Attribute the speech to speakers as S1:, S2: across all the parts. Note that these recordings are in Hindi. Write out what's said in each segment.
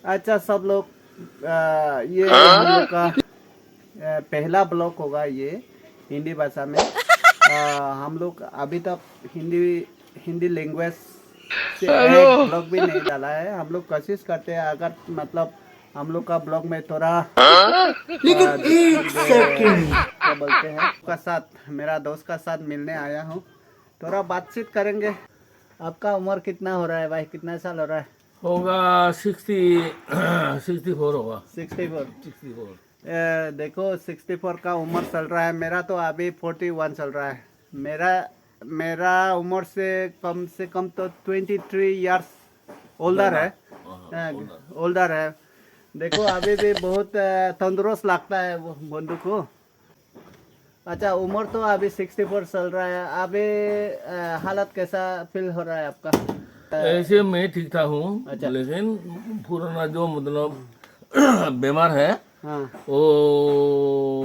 S1: अच्छा सब लोग ये हम लोग का पहला ब्लॉग होगा ये हिंदी भाषा में। हम लोग अभी तक हिंदी हिंदी लैंग्वेज से एक ब्लॉग भी नहीं डाला है। हम लोग कोशिश करते हैं अगर मतलब हम लोग का ब्लॉग में थोड़ा
S2: लेकिन एक सेकंड
S1: क्या बोलते हैं का साथ मेरा दोस्त का साथ मिलने आया हूँ। थोड़ा बातचीत करेंगे। आपका उम्र कितना हो रहा है भाई, कितना साल हो रहा है?
S2: होगा 64 होगा
S1: 64।
S2: 64।
S1: देखो 64 का उम्र चल रहा है। मेरा तो अभी 41 चल रहा है। मेरा मेरा उम्र से कम तो 23 इयर्स ओल्डर है। ओल्डर है। देखो अभी भी बहुत तंदुरुस्त लगता है वो बंदू को। अच्छा उम्र तो अभी 64 चल रहा है। अभी हालत कैसा फील हो रहा है आपका?
S2: ऐसे मैं ठीक ठाक हूँ।
S1: अच्छा।
S2: लेकिन पुराना जो मतलब बीमार है
S1: हाँ
S2: वो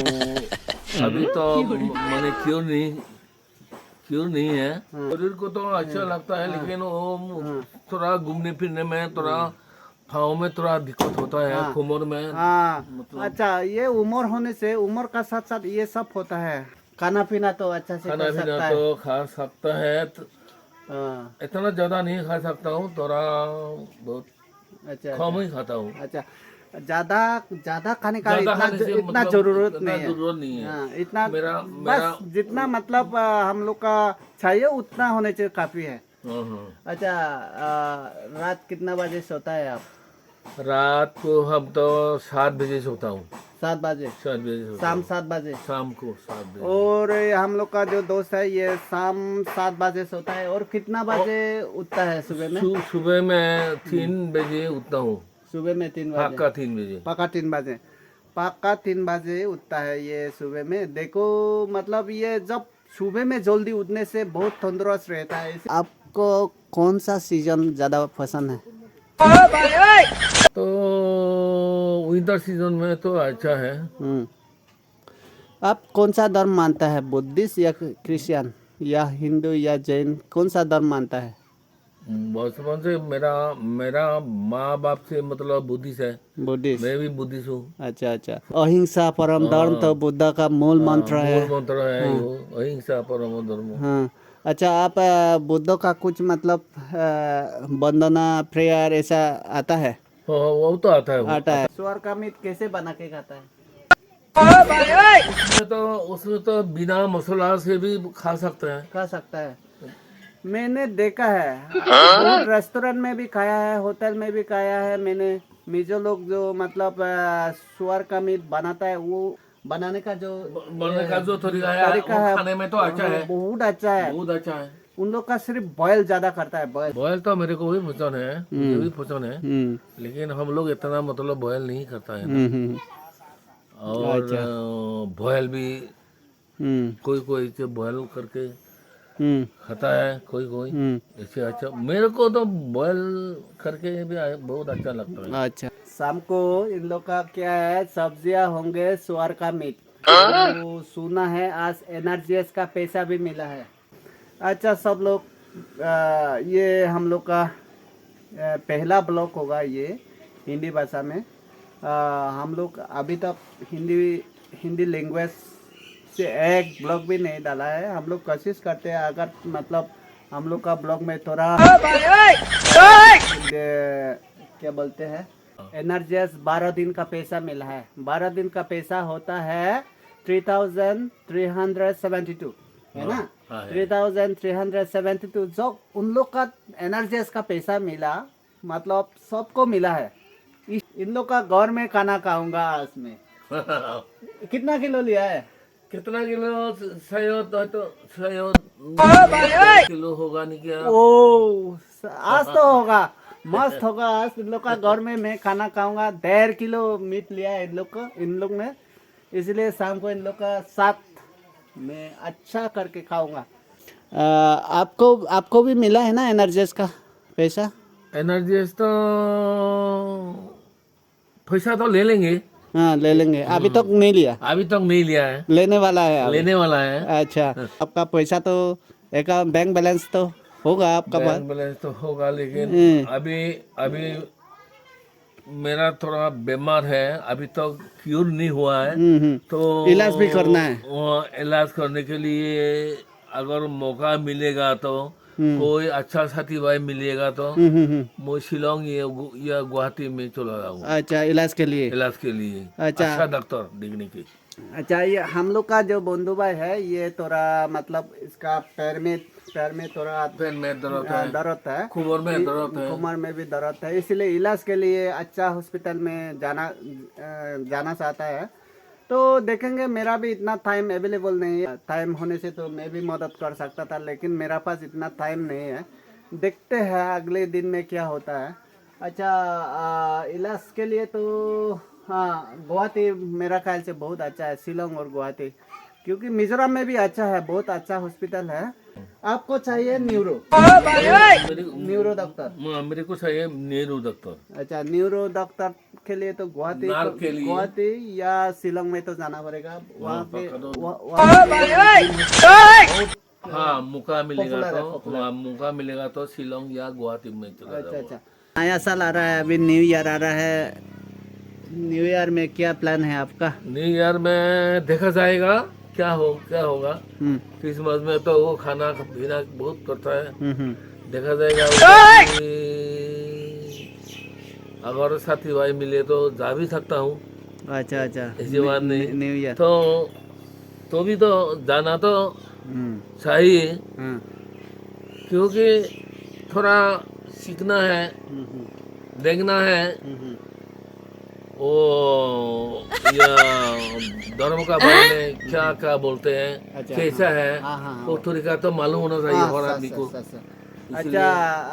S2: अभी तो माने क्योर नहीं है।
S1: हाँ
S2: शरीर को तो अच्छा लगता है लेकिन वो
S1: हाँ
S2: थोड़ा घूमने फिरने में थोड़ा पाँव में थोड़ा दिक्कत होता है,
S1: हाँ
S2: कमर में
S1: हाँ।
S2: मतलब।
S1: अच्छा ये उम्र होने से उम्र का साथ साथ ये सब होता है। खाना पीना तो अच्छा से
S2: खाना
S1: कर
S2: पीना
S1: सकता
S2: तो
S1: है।
S2: खा सकता है
S1: हाँ
S2: इतना ज्यादा नहीं खा सकता हूँ, थोड़ा बहुत
S1: अच्छा
S2: कम
S1: अच्छा
S2: ही खाता हूँ।
S1: अच्छा। ज्यादा ज्यादा खाने का
S2: ज्यादा
S1: इतना
S2: खाने से
S1: इतना
S2: मतलब
S1: जरूरत
S2: इतना
S1: नहीं है।
S2: जरूरत नहीं है।
S1: हाँ इतना
S2: मेरा
S1: बस
S2: मेरा
S1: जितना मतलब हम लोग का चाहिए उतना होने चाहिए काफी है।
S2: हाँ, हाँ।
S1: अच्छा रात कितना बजे सोता है आप?
S2: रात को हम तो 7 बजे सोता हूँ।
S1: 7 बजे?
S2: 7 बजे सोता
S1: शाम
S2: हूँ।
S1: 7 बजे?
S2: शाम को 7 बजे।
S1: और ये हम लोग का जो दोस्त है ये शाम 7 बजे सोता है। और कितना बजे उठता है सुबह में?
S2: सुबह में 3 बजे उठता हूँ।
S1: सुबह में 3 बजे?
S2: पक्का 3 बजे।
S1: पक्का 3 बजे? पक्का 3 बजे उठता है ये सुबह में। देखो मतलब ये जब सुबह में जल्दी उठने से बहुत तंदुरुस्त रहता है। आपको कौन सा सीजन ज़्यादा पसंद है?
S2: तो विंटर सीजन में तो अच्छा है।
S1: हम्म। आप कौन सा धर्म मानता है, बुद्धिस्ट या क्रिश्चियन या हिंदू या जैन, कौन सा धर्म मानता है?
S2: बचपन से मेरा मेरा माँ बाप से मतलब बुद्धिस्ट है।
S1: बुद्धिस्ट?
S2: मैं भी बुद्धिस्ट हूँ।
S1: अच्छा अच्छा। अहिंसा परम धर्म तो
S2: हाँ,
S1: बुद्ध का मूल
S2: हाँ,
S1: मंत्र है।
S2: मूल मंत्र है
S1: हाँ
S2: यो अहिंसा परमो धर्मो।
S1: हाँ। अच्छा आप बुद्धों का कुछ मतलब वंदना प्रेयर ऐसा आता है?
S2: हाँ, वो तो आता है, वो
S1: आता है।
S2: आता
S1: सुअर का मीट कैसे बना के खाता है?
S2: है। उसमें तो बिना मसाला से भी खा सकते हैं।
S1: खा सकता है। मैंने देखा है बहुत रेस्टोरेंट में भी खाया है, होटल में भी खाया है मैंने। मिजो लोग जो मतलब सुअर का मीट बनाता है वो बनाने का जो
S2: बनने का जो तरीका है
S1: तरीका
S2: वो
S1: है
S2: खाने में तो अच्छा है।
S1: बहुत अच्छा है।
S2: बहुत अच्छा है।
S1: उन लोग का सिर्फ बॉयल ज्यादा करता है, बॉयल।
S2: बॉयल तो मेरे को भी पसंद है, मुझे भी पसंद है।
S1: हम्म
S2: लेकिन हम लोग इतना मतलब बॉयल नहीं करता है ना।
S1: हम्म।
S2: और
S1: अच्छा।
S2: बॉयल भी
S1: हम्म
S2: कोई कोई से बॉयल करके
S1: हम्म
S2: खाता है, कोई कोई
S1: हम्म।
S2: ऐसे। अच्छा मेरे को तो बॉयल करके भी बहुत अच्छा लगता है।
S1: अच्छा शाम को इन लोग का क्या है, सब्जियां होंगे सुअर का मीट। तो सुना है आज एनआरजीएस का पैसा भी मिला है। अच्छा सब लोग ये हम लोग का पहला ब्लॉग होगा ये हिंदी भाषा में। हम लोग अभी तक हिंदी हिंदी लैंग्वेज से एक ब्लॉग भी नहीं डाला है। हम लोग कोशिश करते हैं अगर मतलब हम लोग का ब्लॉग में थोड़ा क्या बोलते हैं एनआरजीएस 12 दिन का पैसा मिला है। 12 दिन का पैसा होता है 3372 है ना?
S2: हाँ, है।
S1: 3372 जो उन लोग का एनआरजीएस का पैसा मिला मतलब सबको मिला है। इन लोग का घर में खाना खाऊंगा आज में। कितना किलो लिया है?
S2: कितना किलो? शायद तो शायद 10 किलो होगा नहीं क्या?
S1: ओ आज तो होगा, मस्त होगा आज। इन लोग का घर में मैं खाना खाऊंगा। 1.5 किलो मीट लिया है इन लोग ने। इसलिए शाम को इन लोग का साथ मैं अच्छा करके खाऊंगा। आपको आपको भी मिला है ना एनर्जेस का पैसा?
S2: एनर्जी तो पैसा तो ले लेंगे।
S1: हाँ ले लेंगे। अभी तक नहीं लिया?
S2: अभी तक नहीं लिया है,
S1: लेने वाला है अभी?
S2: लेने वाला है।
S1: अच्छा आपका पैसा तो एक बैंक बैलेंस तो होगा आपका पास?
S2: बैंक बैलेंस तो होगा लेकिन
S1: हम्म,
S2: अभी अभी मेरा थोड़ा बीमार है, अभी तक क्यूर नहीं हुआ है, तो
S1: इलाज भी करना है।
S2: इलाज करने के लिए अगर मौका मिलेगा तो कोई अच्छा साथी भाई मिलेगा तो मैं शिलोंग या गुवाहाटी में चला जाऊंगा
S1: अच्छा, इलाज के लिए।
S2: इलाज के लिए,
S1: अच्छा।
S2: अच्छा डॉक्टर देखने की।
S1: अच्छा, ये हम लोग का जो बंधु भाई है, ये थोड़ा मतलब इसका पैर में थोड़ा
S2: पेन में दर्द है,
S1: दर्द है,
S2: कुमर में दर्द है।
S1: कमर में भी दर्द है, इसलिए इलाज के लिए अच्छा हॉस्पिटल में जाना चाहता है। तो देखेंगे, मेरा भी इतना टाइम अवेलेबल नहीं है। टाइम होने से तो मैं भी मदद कर सकता था, लेकिन मेरा पास इतना टाइम नहीं है। देखते हैं अगले दिन में क्या होता है। अच्छा, इलाज के लिए तो हाँ, गुवाहाटी मेरा ख्याल से बहुत अच्छा है, शिलोंग और गुवाहाटी, क्योंकि मिजोरम में भी अच्छा है, बहुत अच्छा हॉस्पिटल है। आपको चाहिए न्यूरो डॉक्टर?
S2: मेरे को चाहिए नेहरू डॉक्टर।
S1: अच्छा, न्यूरो डॉक्टर के लिए तो
S2: नाक के लिए
S1: गुवाहाटी या शिलोंग में तो जाना पड़ेगा। वहाँ पे
S2: पकड़ो। हाँ, मौका मिलेगा
S1: पॉपुलर है,
S2: तो
S1: पॉपुलर।
S2: हाँ, मौका मिलेगा तो शिलोंग या गुवाहाटी में चला
S1: अच्छा
S2: जाऊंगा।
S1: अच्छा। नया साल आ रहा है, अभी न्यू ईयर आ रहा है। न्यू ईयर में क्या प्लान है आपका?
S2: न्यू ईयर में देखा जाएगा क्या होगा।
S1: हम्म
S2: क्रिसमस में तो वो खाना पीना बहुत करता है,
S1: हम्म।
S2: देखा जाएगा। अगर साथी भाई मिले तो जा भी सकता हूँ,
S1: अच्छा अच्छा,
S2: ऐसी बात नहीं।
S1: New year.
S2: तो भी तो जाना तो
S1: हम्म
S2: चाहिए,
S1: हाँ।
S2: क्योंकि थोड़ा सीखना है, देखना है
S1: हम्म।
S2: वो या धर्म का बारे में क्या क्या बोलते हैं,
S1: अच्छा,
S2: कैसा
S1: हाँ।
S2: है,
S1: हाँ हाँ
S2: वो
S1: हाँ।
S2: तरीका तो मालूम होना चाहिए हर आदमी को।
S1: अच्छा,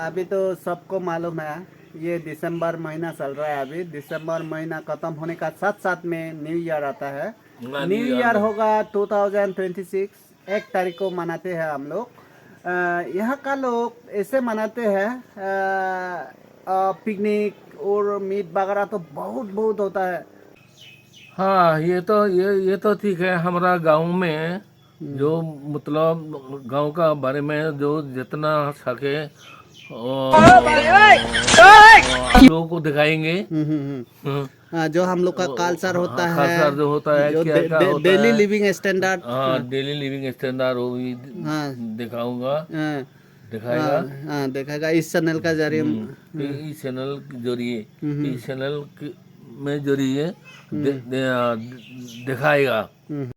S1: अभी तो सबको मालूम है, ये दिसंबर महीना चल रहा है। अभी दिसंबर महीना खत्म होने का साथ साथ में न्यू ईयर आता है।
S2: हाँ,
S1: न्यू
S2: न्यू ईयर
S1: ईयर
S2: में
S1: होगा 2026, 1 तारीख को मनाते हैं हम लोग। यहाँ का लोग ऐसे मनाते हैं, पिकनिक और मीट वगैरह तो बहुत बहुत होता है।
S2: हाँ, ये तो ठीक है। हमारा गांव में जो मतलब गांव का बारे में जो जितना सके आप लोगों को दिखाएंगे। हाँ,
S1: हाँ, जो हम लोग का कल्चर होता
S2: हाँ,
S1: है,
S2: खासकर जो होता है,
S1: जो
S2: क्या क्या होता
S1: डेली
S2: है।
S1: Living standard.
S2: हाँ, डेली लिविंग स्टैंडर्ड वो भी
S1: हाँ
S2: दिखाऊंगा,
S1: हाँ
S2: दिखाएगा।
S1: हाँ, देखेगा इस चैनल का जरिए।
S2: इस चैनल के जरिए,
S1: हम्म
S2: इस चैनल में जरिए दिखाएगा।